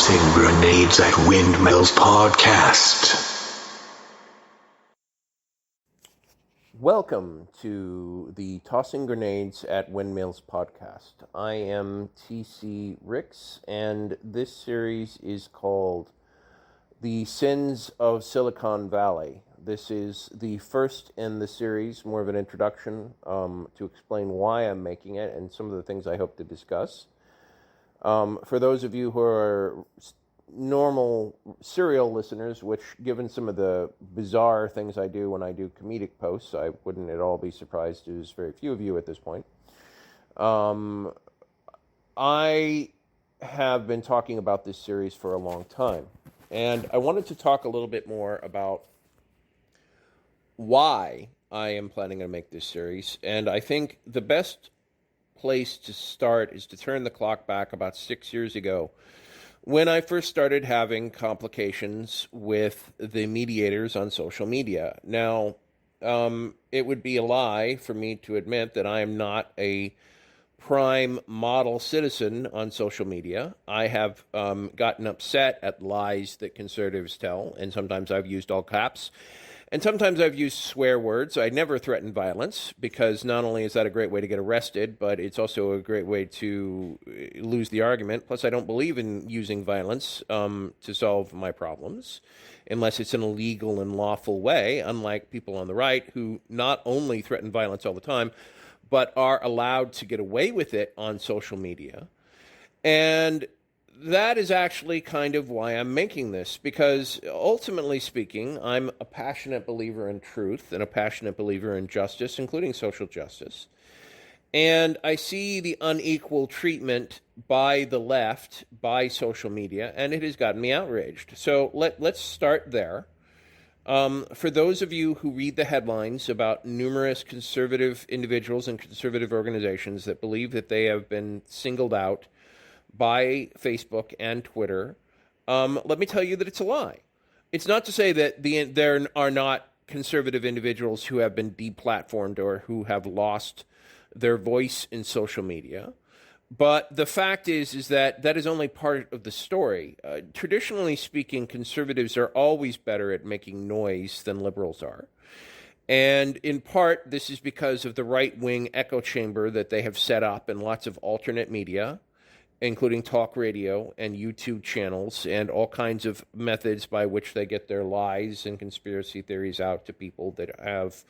Tossing Grenades at Windmills podcast. Welcome to the Tossing Grenades at Windmills podcast. I am TC Ricks, and this series is called The Sins of Silicon Valley. This is the first in the series, more of an introduction to explain why I'm making it and some of the things I hope to discuss. For those of you who are normal serial listeners, which given some of the bizarre things I do when I do comedic posts, I wouldn't at all be surprised there's very few of you at this point. I have been talking about this series for a long time, and I wanted to talk a little bit more about why I am planning to make this series. And I think the best place to start is to turn the clock back about 6 years ago when I first started having complications with the mediators on social media. Now, it would be a lie for me to admit that I am not a prime model citizen on social media. I have gotten upset at lies that conservatives tell, and sometimes I've used all caps. And sometimes I've used swear words. I never threaten violence, because not only is that a great way to get arrested, but it's also a great way to lose the argument. Plus, I don't believe in using violence to solve my problems, unless it's in a legal and lawful way, unlike people on the right who not only threaten violence all the time, but are allowed to get away with it on social media. And that is actually kind of why I'm making this, because ultimately speaking, I'm a passionate believer in truth and a passionate believer in justice, including social justice. And I see the unequal treatment by the left, by social media, and it has gotten me outraged. So let's start there. For those of you who read the headlines about numerous conservative individuals and conservative organizations that believe that they have been singled out by Facebook and Twitter, let me tell you that it's a lie. It's not to say that there are not conservative individuals who have been deplatformed or who have lost their voice in social media. But the fact is that is only part of the story. Traditionally speaking, conservatives are always better at making noise than liberals are. And in part, this is because of the right-wing echo chamber that they have set up in lots of alternate media, including talk radio and YouTube channels and all kinds of methods by which they get their lies and conspiracy theories out to people that have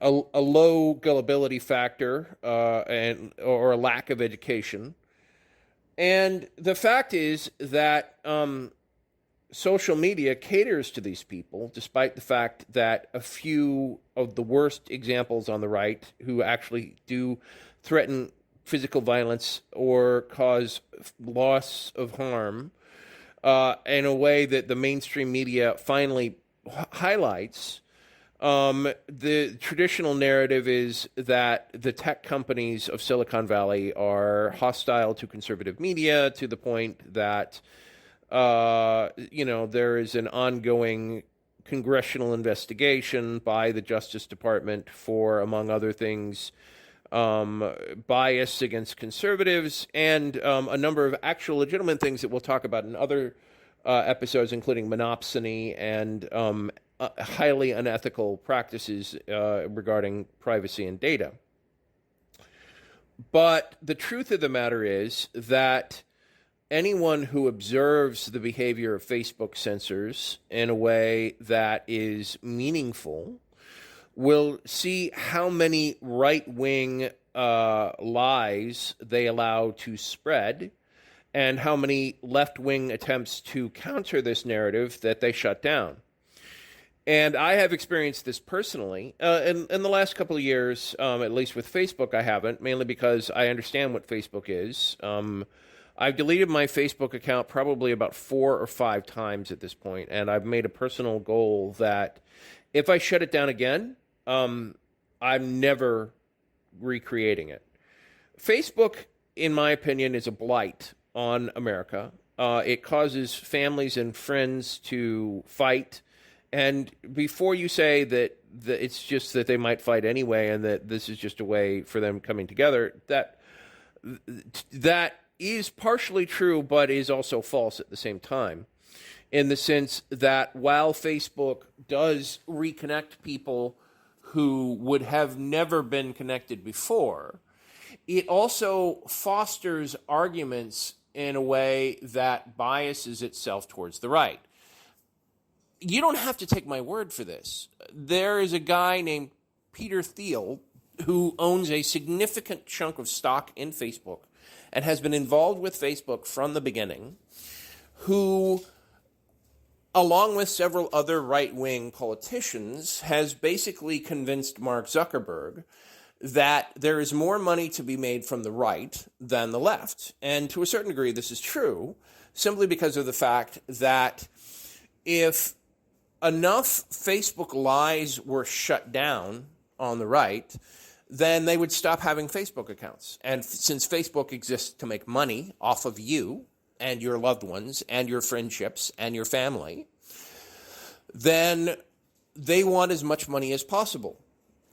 a low gullibility factor or a lack of education. And the fact is that social media caters to these people, despite the fact that a few of the worst examples on the right who actually do threaten physical violence or cause loss of harm in a way that the mainstream media finally highlights. The traditional narrative is that the tech companies of Silicon Valley are hostile to conservative media to the point that, there is an ongoing congressional investigation by the Justice Department for, among other things, bias against conservatives, and a number of actual legitimate things that we'll talk about in other episodes, including monopsony and highly unethical practices regarding privacy and data. But the truth of the matter is that anyone who observes the behavior of Facebook censors in a way that is meaningful will see how many right-wing lies they allow to spread and how many left-wing attempts to counter this narrative that they shut down. And I have experienced this personally. In the last couple of years, at least with Facebook, I haven't, mainly because I understand what Facebook is. I've deleted my Facebook account probably about 4 or 5 times at this point, and I've made a personal goal that if I shut it down again, I'm never recreating it. Facebook, in my opinion, is a blight on America. It causes families and friends to fight. And before you say that it's just that they might fight anyway and that this is just a way for them coming together, that is partially true, but is also false at the same time, in the sense that while Facebook does reconnect people who would have never been connected before, it also fosters arguments in a way that biases itself towards the right. You don't have to take my word for this. There is a guy named Peter Thiel who owns a significant chunk of stock in Facebook and has been involved with Facebook from the beginning, who, along with several other right-wing politicians, has basically convinced Mark Zuckerberg that there is more money to be made from the right than the left. And to a certain degree, this is true, simply because of the fact that if enough Facebook lies were shut down on the right, then they would stop having Facebook accounts. And since Facebook exists to make money off of you and your loved ones and your friendships and your family, then they want as much money as possible.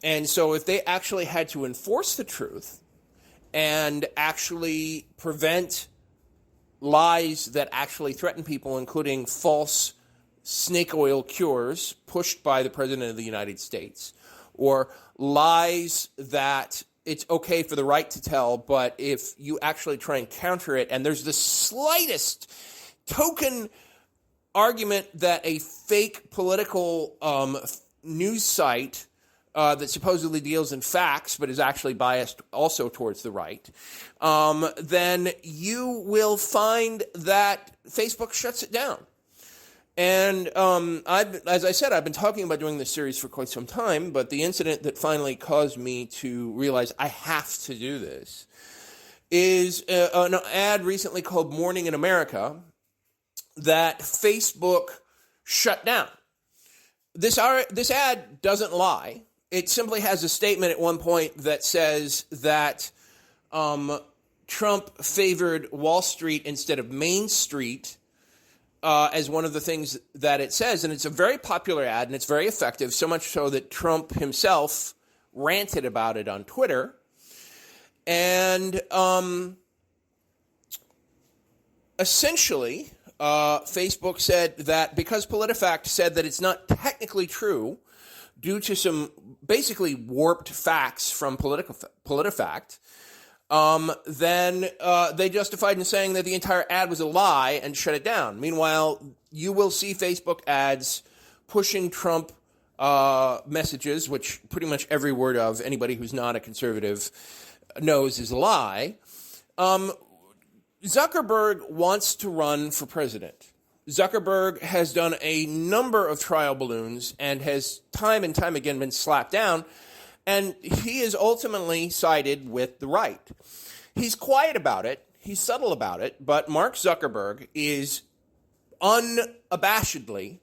And so if they actually had to enforce the truth and actually prevent lies that actually threaten people, including false snake oil cures pushed by the President of the United States, or lies that it's okay for the right to tell, but if you actually try and counter it, and there's the slightest token argument that a fake political news site that supposedly deals in facts but is actually biased also towards the right, then you will find that Facebook shuts it down. And as I said, I've been talking about doing this series for quite some time, but the incident that finally caused me to realize I have to do this is an ad recently called Morning in America that Facebook shut down. This ad doesn't lie. It simply has a statement at one point that says that Trump favored Wall Street instead of Main Street as one of the things that it says. And it's a very popular ad, and it's very effective, so much so that Trump himself ranted about it on Twitter. And essentially, Facebook said that because PolitiFact said that it's not technically true due to some basically warped facts from PolitiFact, then they justified in saying that the entire ad was a lie and shut it down. Meanwhile, you will see Facebook ads pushing Trump messages, which pretty much every word of anybody who's not a conservative knows is a lie. Zuckerberg wants to run for president. Zuckerberg has done a number of trial balloons and has time and time again been slapped down, and he is ultimately sided with the right. He's quiet about it, he's subtle about it, but Mark Zuckerberg is unabashedly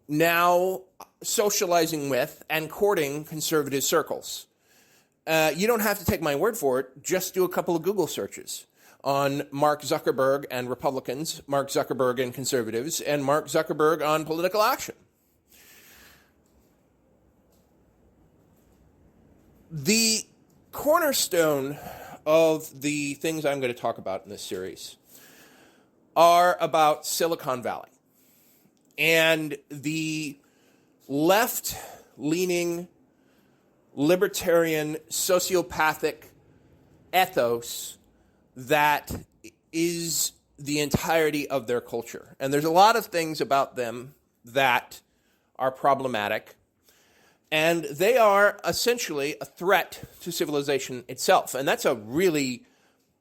now socializing with and courting conservative circles. You don't have to take my word for it, just do a couple of Google searches on Mark Zuckerberg and Republicans, Mark Zuckerberg and conservatives, and Mark Zuckerberg on political action. The cornerstone of the things I'm going to talk about in this series are about Silicon Valley and the left-leaning, libertarian, sociopathic ethos that is the entirety of their culture. And there's a lot of things about them that are problematic, and they are essentially a threat to civilization itself. And that's a really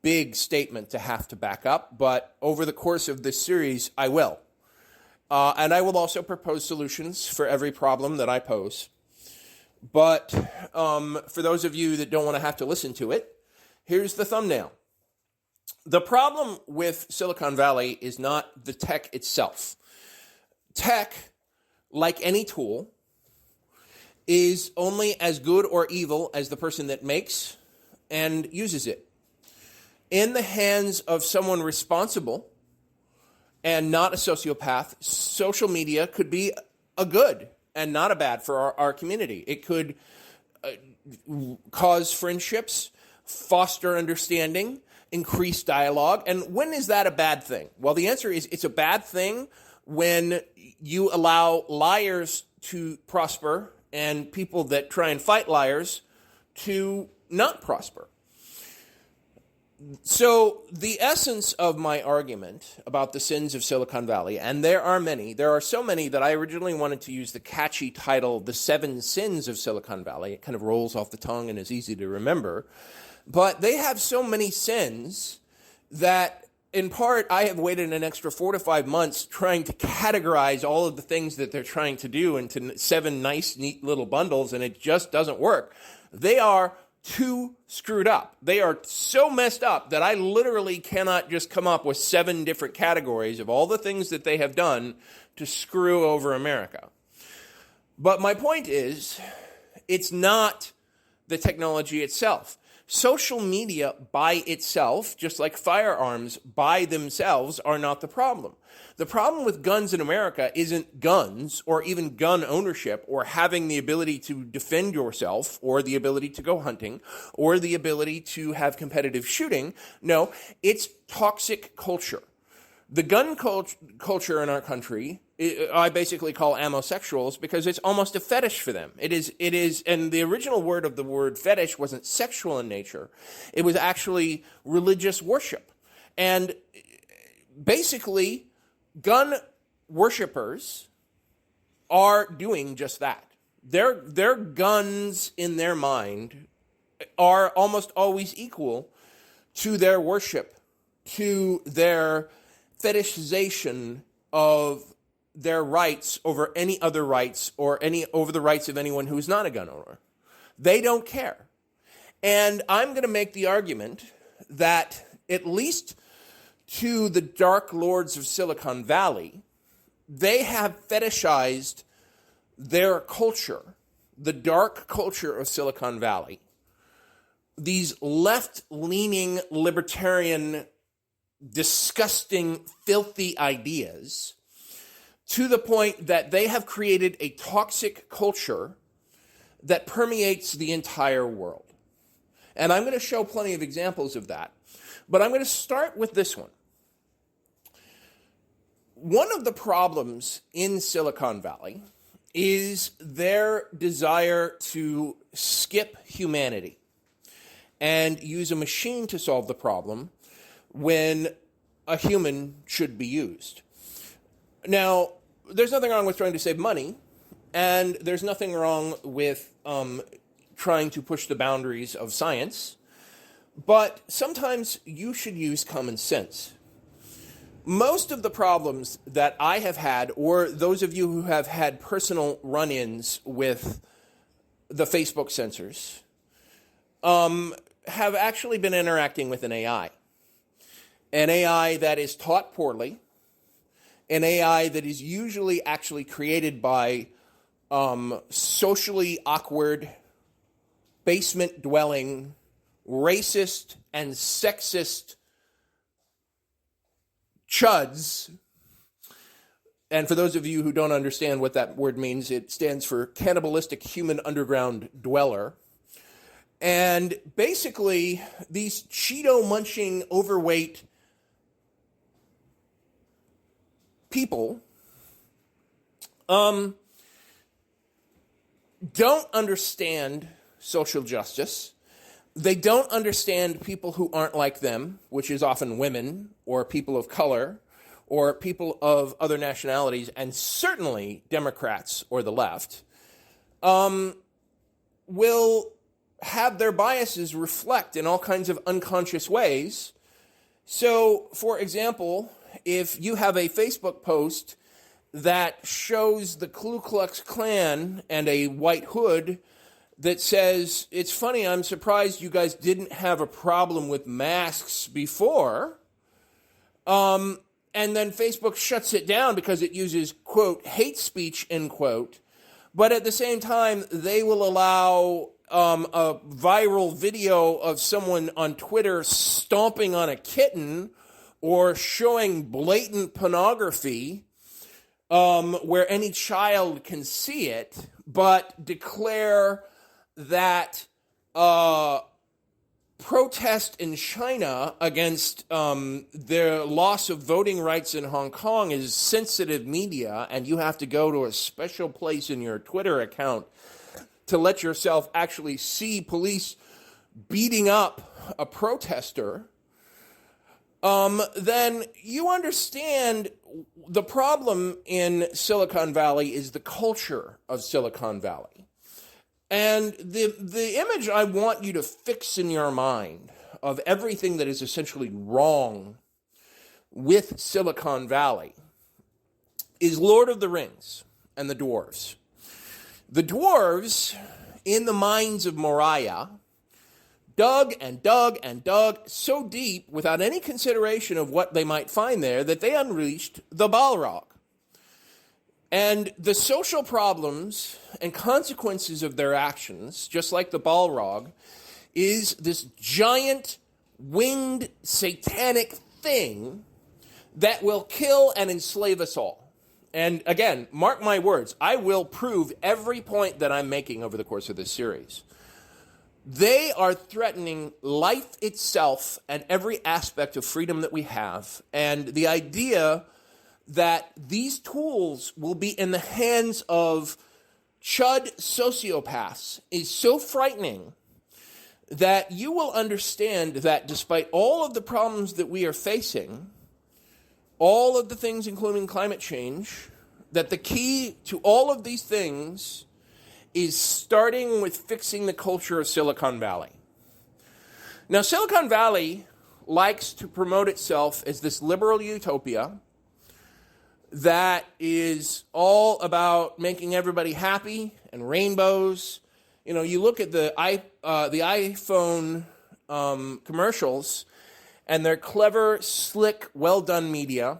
big statement to have to back up, but over the course of this series, I will. And I will also propose solutions for every problem that I pose. But for those of you that don't want to have to listen to it, here's the thumbnail. The problem with Silicon Valley is not the tech itself. Tech, like any tool, is only as good or evil as the person that makes and uses it. In the hands of someone responsible and not a sociopath, social media could be a good and not a bad for our community. It could cause friendships, foster understanding, increase dialogue. And when is that a bad thing? Well, the answer is it's a bad thing when you allow liars to prosper and people that try and fight liars to not prosper. So the essence of my argument about the sins of Silicon Valley, and there are so many that I originally wanted to use the catchy title, The 7 Sins of Silicon Valley. It kind of rolls off the tongue and is easy to remember. But they have so many sins that, in part, I have waited an extra 4 to 5 months trying to categorize all of the things that they're trying to do into 7 nice, neat little bundles, and it just doesn't work. They are too screwed up. They are so messed up that I literally cannot just come up with 7 different categories of all the things that they have done to screw over America. But my point is, it's not the technology itself. Social media by itself, just like firearms by themselves, are not the problem. The problem with guns in America isn't guns or even gun ownership or having the ability to defend yourself or the ability to go hunting or the ability to have competitive shooting. No, it's toxic culture. The gun culture in our country, I basically call ammosexuals because it's almost a fetish for them. It is, and the original word of the word fetish wasn't sexual in nature. It was actually religious worship. And basically, gun worshipers are doing just that. Their guns in their mind are almost always equal to their worship, to their fetishization of their rights over any other rights or over the rights of anyone who is not a gun owner. They don't care. And I'm going to make the argument that at least to the dark lords of Silicon Valley, they have fetishized their culture, the dark culture of Silicon Valley, these left-leaning libertarian disgusting, filthy ideas to the point that they have created a toxic culture that permeates the entire world. And I'm going to show plenty of examples of that. But I'm going to start with this one. One of the problems in Silicon Valley is their desire to skip humanity and use a machine to solve the problem when a human should be used. Now, there's nothing wrong with trying to save money, and there's nothing wrong with trying to push the boundaries of science, but sometimes you should use common sense. Most of the problems that I have had, or those of you who have had personal run-ins with the Facebook censors, have actually been interacting with an AI. An AI that is taught poorly, an AI that is usually actually created by socially awkward, basement-dwelling, racist, and sexist C.H.U.U.Ds. And for those of you who don't understand what that word means, it stands for Cannibalistic Human Underground Dweller. And basically, these Cheeto-munching, overweight people don't understand social justice. They don't understand people who aren't like them, which is often women or people of color or people of other nationalities, and certainly Democrats or the left, will have their biases reflect in all kinds of unconscious ways. So, for example, if you have a Facebook post that shows the Ku Klux Klan and a white hood that says, "It's funny, I'm surprised you guys didn't have a problem with masks before," and then Facebook shuts it down because it uses, quote, hate speech, end quote, but at the same time, they will allow a viral video of someone on Twitter stomping on a kitten or showing blatant pornography where any child can see it, but declare that protest in China against their loss of voting rights in Hong Kong is sensitive media, and you have to go to a special place in your Twitter account to let yourself actually see police beating up a protester, then you understand the problem in Silicon Valley is the culture of Silicon Valley. And the image I want you to fix in your mind of everything that is essentially wrong with Silicon Valley is Lord of the Rings and the dwarves. The dwarves, in the mines of Moria, dug and dug and dug so deep without any consideration of what they might find there that they unleashed the Balrog. And the social problems and consequences of their actions, just like the Balrog, is this giant winged satanic thing that will kill and enslave us all. And again, mark my words, I will prove every point that I'm making over the course of this series. They are threatening life itself and every aspect of freedom that we have. And the idea that these tools will be in the hands of C.H.U.D sociopaths is so frightening that you will understand that despite all of the problems that we are facing, all of the things, including climate change, that the key to all of these things is starting with fixing the culture of Silicon Valley. Now, Silicon Valley likes to promote itself as this liberal utopia that is all about making everybody happy and rainbows. You know, you look at the iPhone commercials, and they're clever, slick, well-done media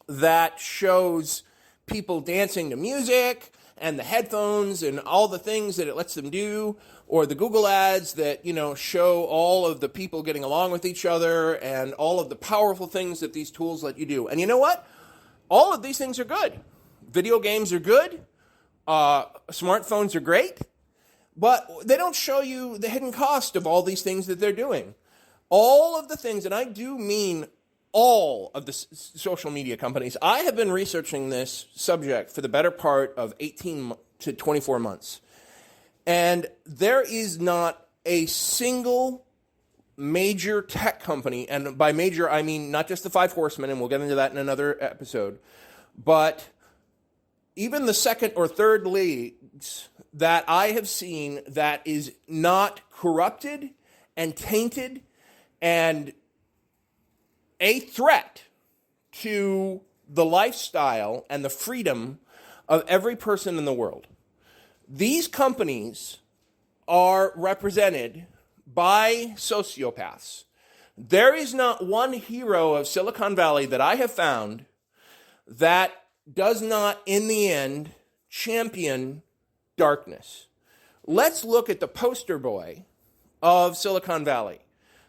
that shows people dancing to music and the headphones and all the things that it lets them do, or the Google ads that, you know, show all of the people getting along with each other and all of the powerful things that these tools let you do. And you know what? All of these things are good. Video games are good. Smartphones are great. But they don't show you the hidden cost of all these things that they're doing. All of the things, and I do mean all of the social media companies. I have been researching this subject for the better part of 18 to 24 months. And there is not a single major tech company, and by major I mean not just the Five Horsemen, and we'll get into that in another episode, but even the second or third leagues that I have seen that is not corrupted and tainted and a threat to the lifestyle and the freedom of every person in the world. These companies are represented by sociopaths. There is not one hero of Silicon Valley that I have found that does not, in the end, champion darkness. Let's look at the poster boy of Silicon Valley.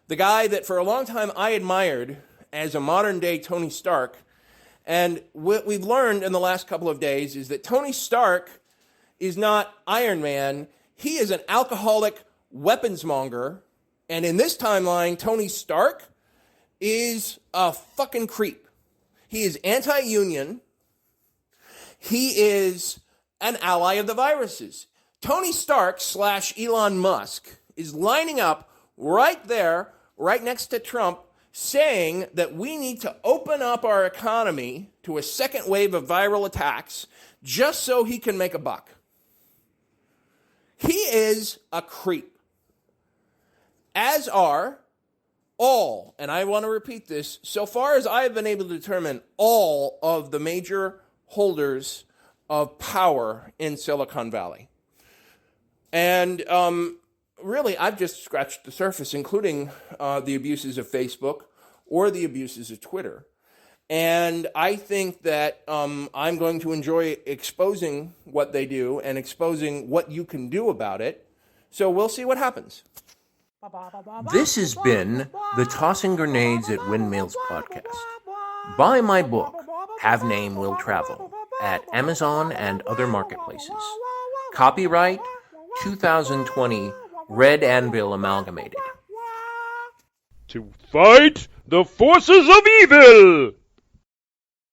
The guy that for a long time I admired as a modern-day Tony Stark. And what we've learned in the last couple of days is that Tony Stark is not Iron Man. He is an alcoholic weaponsmonger. And in this timeline, Tony Stark is a fucking creep. He is anti-union. He is an ally of the viruses. Tony Stark / Elon Musk is lining up right there, right next to Trump, saying that we need to open up our economy to a second wave of viral attacks just so he can make a buck. He is a creep. As are all, and I want to repeat this, so far as I have been able to determine, all of the major holders of power in Silicon Valley. And really, I've just scratched the surface, including the abuses of Facebook or the abuses of Twitter. And I think that I'm going to enjoy exposing what they do and exposing what you can do about it. So we'll see what happens. This has been the Tossing Grenades at Windmills podcast. Buy my book, Have Name Will Travel, at Amazon and other marketplaces. Copyright 2020 Red Anvil Amalgamated. to fight the forces of evil!